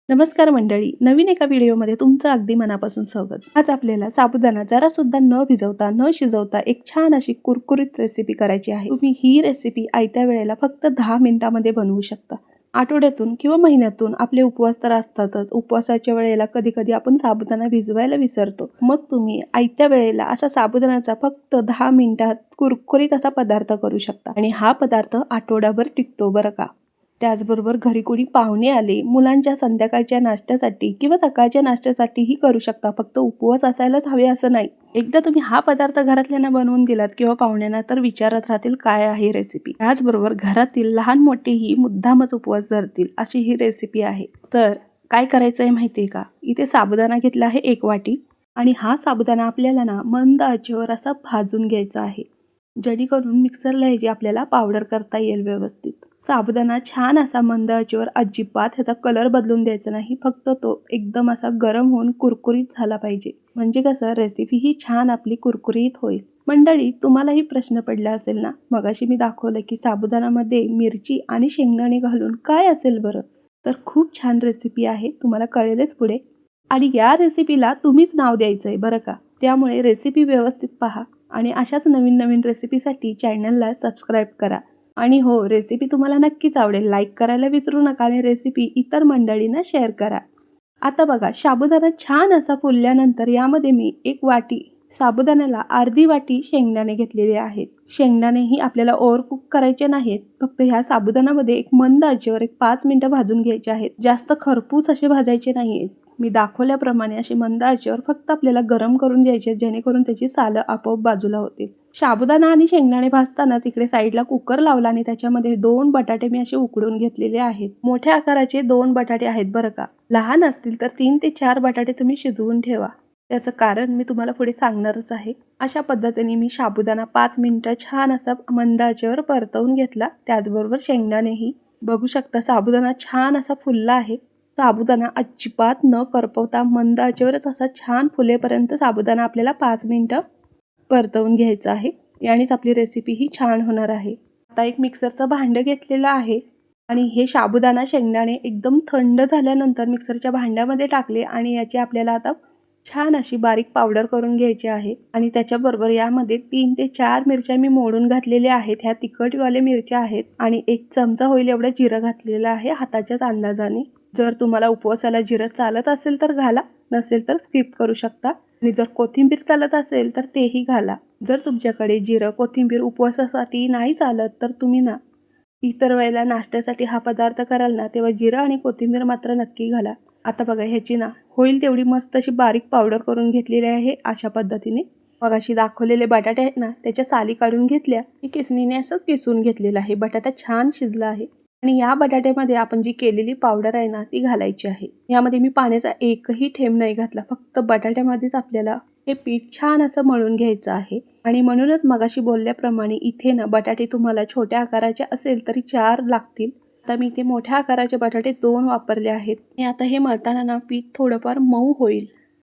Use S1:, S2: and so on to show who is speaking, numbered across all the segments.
S1: नमस्कार मंडळी, नवीन एका व्हिडिओमध्ये तुमचं अगदी मनापासून स्वागत. आज आपल्याला साबुदाणा जरा सुद्धा न भिजवता न शिजवता एक छान अशी कुरकुरीत रेसिपी करायची आहे. तुम्ही ही रेसिपी आयत्या वेळेला फक्त 10 मिनिटांमध्ये बनवू शकता. आठवड्यातून किंवा महिन्यातून आपले उपवास तर असतातच. उपवासाच्या वेळेला कधी कधी आपण साबुदाणा भिजवायला विसरतो. मग तुम्ही आयत्या वेळेला असा साबुदाण्याचा फक्त 10 मिनिटात कुरकुरीत असा पदार्थ करू शकता आणि हा पदार्थ आठवड्याभर टिकतो बरं का. त्याचबरोबर घरी कोणी पाहुणे आले, मुलांच्या संध्याकाळच्या नाश्त्यासाठी किंवा सकाळच्या नाश्त्यासाठीही करू शकता. फक्त उपवास असायलाच हवे असं नाही. एकदा तुम्ही हा पदार्थ घरातल्यांना बनवून दिलात किंवा पाहुण्यांना तर विचारत राहतील काय आहे रेसिपी. त्याचबरोबर घरातील लहान मोठेही मुद्दामच उपवास धरतील अशी ही रेसिपी आहे. तर काय करायचं आहे माहिती आहे का? इथे साबुदाणा घेतला आहे 1 वाटी आणि हा साबुदाणा आपल्याला ना मंद आचेवर असा भाजून घ्यायचा आहे, जेणेकरून मिक्सरला ह्याची आपल्याला पावडर करता येईल व्यवस्थित. साबुदाणा छान असा मंद आचेवर, अजिबात ह्याचा कलर बदलून द्यायचा नाही, फक्त तो एकदम असा गरम होऊन कुरकुरीत झाला पाहिजे. म्हणजे कसं रेसिपी ही छान आपली कुरकुरीत होईल. मंडळी, तुम्हालाही प्रश्न पडला असेल ना, मगाशी मी दाखवलं की साबुदाणामध्ये मिरची आणि शेंगदाणे घालून काय असेल बरं. तर खूप छान रेसिपी आहे, तुम्हाला कळेलच पुढे. आणि या रेसिपीला तुम्हीच नाव द्यायचं आहे बरं का. त्यामुळे रेसिपी व्यवस्थित पहा आणि अशाच नवीन नवीन रेसिपीसाठी चॅनलला सबस्क्राईब करा. आणि हो, रेसिपी तुम्हाला नक्कीच आवडेल. लाईक करायला विसरू नका आणि रेसिपी इतर मंडळींना शेअर करा. आता बघा, साबुदाणा छान असा फुलल्यानंतर यामध्ये मी 1 वाटी साबुदाण्याला अर्धी वाटी शेंगदाणे घेतलेले आहेत. शेंगदाणेही आपल्याला ओव्हर कुक करायचे नाहीत. फक्त ह्या साबुदाण्यामध्ये एक मंद आचेवर 5 मिनिटं भाजून घ्यायचे आहेत. जास्त खरपूस असे भाजायचे नाहीत. मी दाखवल्याप्रमाणे असे मंद आचेवर फक्त आपल्याला गरम करून घ्यायचे, जेणेकरून त्याची सालं आपोआप बाजूला होतील. साबुदाणा आणि शेंगदाणे भाजतानाच इकडे साईडला कुकर लावला आणि त्याच्यामध्ये 2 बटाटे मी असे उकडून घेतलेले आहेत. मोठ्या आकाराचे 2 बटाटे आहेत बरं का. लहान असतील तर 3 ते 4 बटाटे तुम्ही शिजवून ठेवा. त्याचं कारण मी तुम्हाला पुढे सांगणारच आहे. अशा पद्धतीने मी साबुदाणा 5 मिनिटं छान असा मंद आचेवर परतवून घेतला. त्याचबरोबर शेंगदाणेही बघू शकता, साबुदाणा छान असा फुलला आहे. साबुदाणा अजिबात न करपवता मंद आचेवरच असा छान फुलेपर्यंत साबुदाणा आपल्याला 5 मिनिटं परतवून घ्यायचं आहे. यानेच आपली रेसिपी ही छान होणार आहे. आता एक मिक्सरचं भांडं घेतलेलं आहे आणि हे साबुदाणा शेंगदाणे एकदम थंड झाल्यानंतर मिक्सरच्या भांड्यामध्ये टाकले आणि याची आपल्याला आता छान अशी बारीक पावडर करून घ्यायची आहे. आणि त्याच्याबरोबर यामध्ये 3 ते 4 मिरच्या मी मोडून घातलेल्या आहेत. ह्या तिखटवाल्या मिरच्या आहेत आणि 1 चमचा होईल एवढं जिरं घातलेलं आहे हाताच्याच अंदाजाने. जर तुम्हाला उपवासाला जिरं चालत असेल तर घाला, नसेल तर स्किप करू शकता. आणि जर कोथिंबीर चालत असेल तर तेही घाला. जर तुमच्याकडे जिरं कोथिंबीर उपवासासाठी नाही चालत तर तुम्ही ना इतर वेळेला नाश्त्यासाठी हा पदार्थ कराल ना, तेव्हा जिरं आणि कोथिंबीर मात्र नक्की घाला. आता बघा, ह्याची ना होईल तेवढी मस्त अशी बारीक पावडर करून घेतलेली आहे अशा पद्धतीने. मग अशी दाखवलेले बटाटे आहेत ना, त्याच्या साली काढून घेतल्या. मी किसणीने असं किसून घेतलेलं आहे. बटाटा छान शिजला आहे आणि या बटाट्यामध्ये आपण जी केलेली पावडर आहे ना ती घालायची आहे. यामध्ये मी पाण्याचा एकही थेंब नाही घातला, फक्त बटाट्यामध्येच आपल्याला हे पीठ छान असं मळून घ्यायचं आहे. आणि म्हणूनच मगाशी बोलल्याप्रमाणे इथे ना बटाटे तुम्हाला छोट्या आकाराचे असेल तरी 4 लागतील. आता मी इथे मोठ्या आकाराचे बटाटे 2 वापरले आहेत. आणि आता हे मळताना ना पीठ थोडंफार मऊ होईल,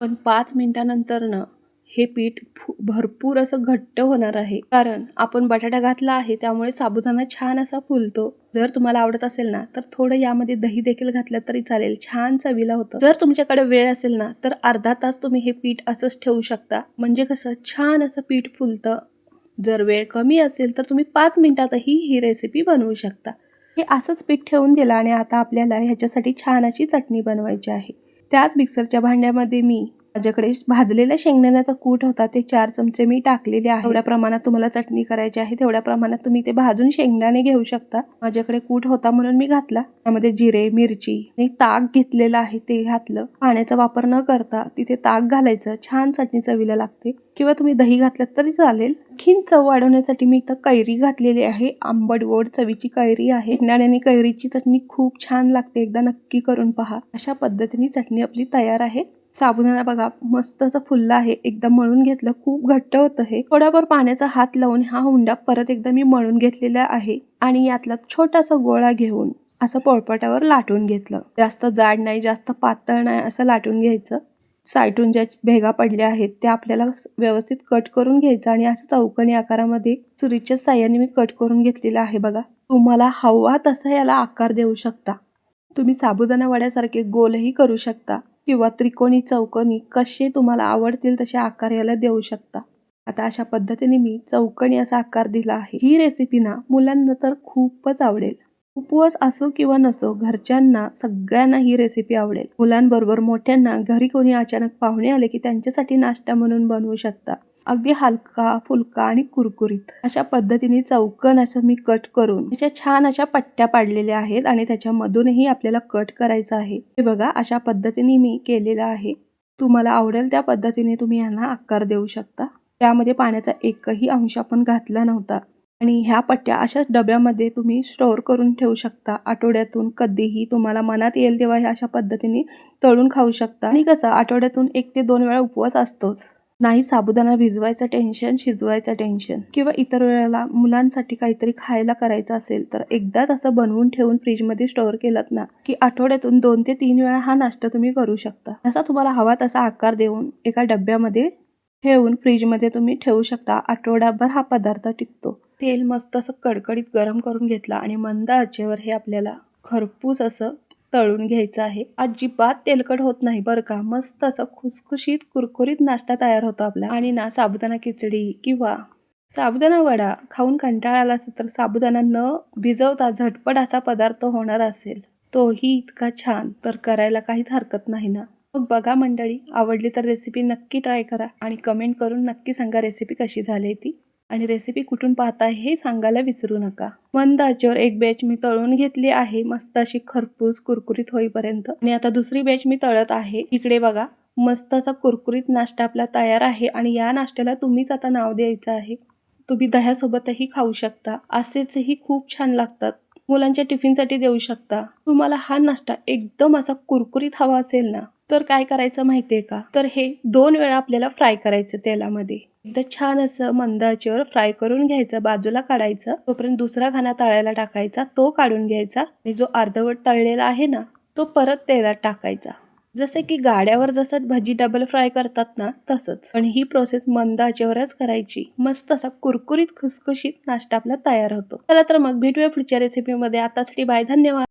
S1: पण 5 मिनिटानंतर ना हे पीठ भरपूर असं घट्ट होणार आहे. कारण आपण बटाटा घातला आहे त्यामुळे साबुदाणा छान असा फुलतो. जर तुम्हाला आवडत असेल ना तर थोडं यामध्ये दही देखील घातलं तरी चालेल, छान चवीला होतं. जर तुमच्याकडे वेळ असेल ना तर अर्धा तास तुम्ही हे पीठ असंच ठेवू शकता, म्हणजे कसं छान असं पीठ फुलतं. जर वेळ कमी असेल तर तुम्ही 5 मिनिटातही ही रेसिपी बनवू शकता. हे असंच पीठ ठेवून दिलं आणि आता आपल्याला ह्याच्यासाठी छान अशी चटणी बनवायची आहे. त्याच मिक्सरच्या भांड्यामध्ये मी माझ्याकडे भाजलेला शेंगदाण्याचा कूट होता, ते 4 चमचे मी टाकलेले आहे. तेवढ्या प्रमाणात तुम्हाला चटणी करायची आहे तेवढ्या प्रमाणात तुम्ही ते भाजून शेंगदाणे घेऊ शकता. माझ्याकडे कूट होता म्हणून मी घातला. त्यामध्ये जिरे, मिरची आणि ताक घेतलेलं आहे ते घातलं. पाण्याचा वापर न करता तिथे ताक घालायचं, छान चटणी चवीला लागते. किंवा तुम्ही दही घातलं तरी चालेल. आणखीन चव वाढवण्यासाठी मी इथं कैरी घातलेली आहे. आंबट गोड चवीची कैरी आहे. शेंगदाणे कैरीची चटणी खूप छान लागते, एकदा नक्की करून पहा. अशा पद्धतीने चटणी आपली तयार आहे. साबुदाणा बघा मस्त असं फुलला आहे, एकदम मळून घेतलं, खूप घट्ट होतं हे. थोड्यावर पाण्याचा हात लावून हा हुंडा परत एकदा मी मळून घेतलेला आहे आणि यातला छोटासा गोळा घेऊन असं पोळपाटावर लाटून घेतलं. जास्त जाड नाही, जास्त पातळ नाही, असं लाटून घ्यायचं. साईडून ज्या भेगा पडल्या आहेत त्या आपल्याला व्यवस्थित कट करून घ्यायचं आणि असं चौकोनी आकारामध्ये सुरीच्या साह्याने मी कट करून घेतलेला आहे. बघा, तुम्हाला हवा तसा याला आकार देऊ शकता. तुम्ही साबुदाणा वड्यासारखे गोलही करू शकता किंवा त्रिकोणी चौकोनी कसे तुम्हाला आवडतील तसे आकार याला देऊ शकता. आता अशा पद्धतीने मी चौकोनी असा आकार दिला आहे. ही रेसिपी ना मुलांना तर खूपच आवडेल. उपवास असो किंवा नसो, घरच्यांना सगळ्यांना ही रेसिपी आवडेल. मुलांबरोबर मोठ्यांना घरी कोणी अचानक पाहुणे आले की त्यांच्यासाठी नाश्ता म्हणून बनवू शकता. अगदी हलका फुलका आणि कुरकुरीत अशा पद्धतीने चौकोन असं मी कट करून त्याच्या छान अशा पट्ट्या पाडलेल्या आहेत आणि त्याच्यामधूनही आपल्याला कट करायचं आहे. हे बघा, अशा पद्धतीने मी केलेलं आहे. तुम्हाला आवडेल त्या पद्धतीने तुम्ही यांना आकार देऊ शकता. त्यामध्ये पाण्याचा एकही अंश आपण घातला नव्हता. आणि ह्या पट्ट्या अशाच डब्यामध्ये तुम्ही स्टोअर करून ठेवू शकता. आठवड्यातून कधीही तुम्हाला मनात येईल तेव्हा ह्या अशा पद्धतीने तळून खाऊ शकता. आणि कसं आठवड्यातून 1 ते 2 वेळा उपवास असतोच. नाही साबुदाणा भिजवायचं टेन्शन, शिजवायचं टेन्शन किंवा इतर वेळेला मुलांसाठी काहीतरी खायला करायचं असेल तर एकदाच असं बनवून ठेवून फ्रीजमध्ये स्टोअर केलात ना की आठवड्यातून 2 ते 3 वेळा हा नाश्ता तुम्ही करू शकता. असा तुम्हाला हवा तसा आकार देऊन एका डब्यामध्ये ठेवून फ्रीजमध्ये तुम्ही ठेवू शकता. आठवडाभर हा पदार्थ टिकतो. तेल मस्त असं कडकडीत गरम करून घेतला आणि मंद आचेवर हे आपल्याला खरपूस असं तळून घ्यायचं आहे. अजिबात तेलकट होत नाही बरं का. मस्त असं खुसखुशीत कुरकुरीत नाश्ता तयार होतो आपला. आणि ना साबुदाणा खिचडी किंवा साबुदाणा वडा खाऊन कंटाळा आला असेल तर साबुदाणा न भिजवता झटपट असा पदार्थ होणार असेल तोही इतका छान, तर करायला काहीच हरकत नाही ना. मग बघा मंडळी, आवडली तर रेसिपी नक्की ट्राय करा आणि कमेंट करून नक्की सांगा रेसिपी कशी झाली ती. आणि रेसिपी कुठून पाहताय हे सांगायला विसरू नका. मंद आचेवर एक बॅच मी तळून घेतली आहे मस्त अशी खरपूस कुरकुरीत होईपर्यंत. आणि आता दुसरी बॅच मी तळत आहे. इकडे बघा, मस्त असा कुरकुरीत नाश्ता आपला तयार आहे. आणि या नाश्त्याला तुम्हीच आता नाव द्यायचं आहे. तुम्ही दह्यासोबतही खाऊ शकता. असेचही खूप छान लागतात. मुलांच्या टिफिनसाठी देऊ शकता. तुम्हाला हा नाश्ता एकदम असा कुरकुरीत हवा असेल ना तर काय करायचं माहितीये का, तर हे 2 वेळा आपल्याला फ्राय करायचं तेलामध्ये. एकदा छान असं मंद आचेवर फ्राय करून घ्यायचं, बाजूला काढायचं. तोपर्यंत दुसरा घाना तळायला टाकायचा, तो काढून घ्यायचा आणि जो अर्धवट तळलेला आहे ना तो परत तेलात टाकायचा. जसे की गाड्यावर जसं भजी डबल फ्राय करतात ना तसंच. पण ही प्रोसेस मंद आचेवरच करायची. मस्त असा कुरकुरीत खुसखुशीत नाश्ता आपला तयार होतो. चला तर मग भेटूया पुढच्या रेसिपीमध्ये. आतासाठी बाय, धन्यवाद.